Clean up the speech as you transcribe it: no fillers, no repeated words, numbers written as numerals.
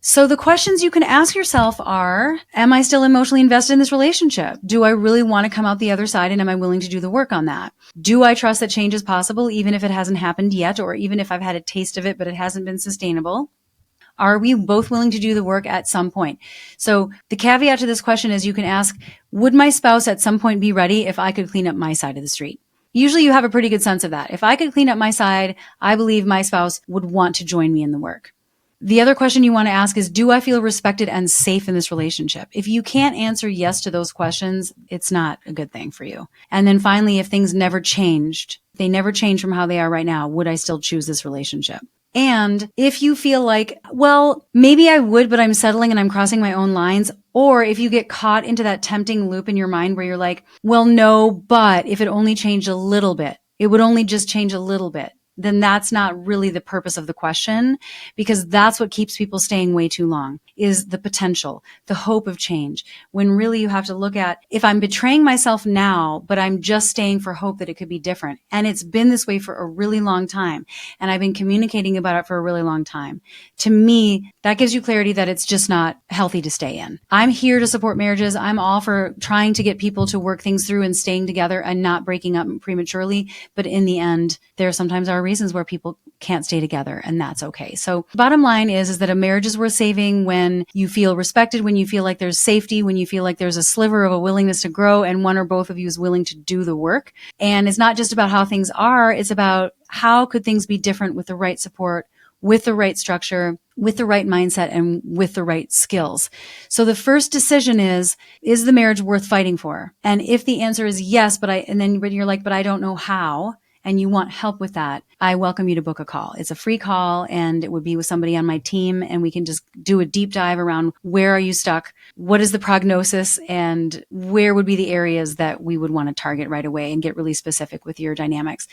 So the questions you can ask yourself are, am I still emotionally invested in this relationship? Do I really want to come out the other side, and am I willing to do the work on that? Do I trust that change is possible even if it hasn't happened yet, or even if I've had a taste of it but it hasn't been sustainable? Are we both willing to do the work at some point? So the caveat to this question is you can ask, would my spouse at some point be ready if I could clean up my side of the street? Usually you have a pretty good sense of that. If I could clean up my side, I believe my spouse would want to join me in the work. The other question you want to ask is, do I feel respected and safe in this relationship? If you can't answer yes to those questions, it's not a good thing for you. And then finally, if things never changed, they never change from how they are right now, would I still choose this relationship? And if you feel like, well, maybe I would, but I'm settling and I'm crossing my own lines, or if you get caught into that tempting loop in your mind where you're like, well, no, but if it only changed a little bit, it would only just change a little bit, then that's not really the purpose of the question, because that's what keeps people staying way too long, is the potential, the hope of change, when really you have to look at, if I'm betraying myself now, but I'm just staying for hope that it could be different, and it's been this way for a really long time, and I've been communicating about it for a really long time, to me, that gives you clarity that it's just not healthy to stay in. I'm here to support marriages. I'm all for trying to get people to work things through and staying together and not breaking up prematurely, but in the end, there sometimes are reasons where people can't stay together, and that's okay. So bottom line is that a marriage is worth saving when you feel respected, when you feel like there's safety, when you feel like there's a sliver of a willingness to grow, and one or both of you is willing to do the work. And it's not just about how things are, it's about how could things be different with the right support, with the right structure, with the right mindset, and with the right skills. So the first decision is the marriage worth fighting for? And if the answer is yes, but you're like, but I don't know how, and you want help with that, I welcome you to book a call. It's a free call, and it would be with somebody on my team, and we can just do a deep dive around where are you stuck, what is the prognosis, and where would be the areas that we would want to target right away and get really specific with your dynamics.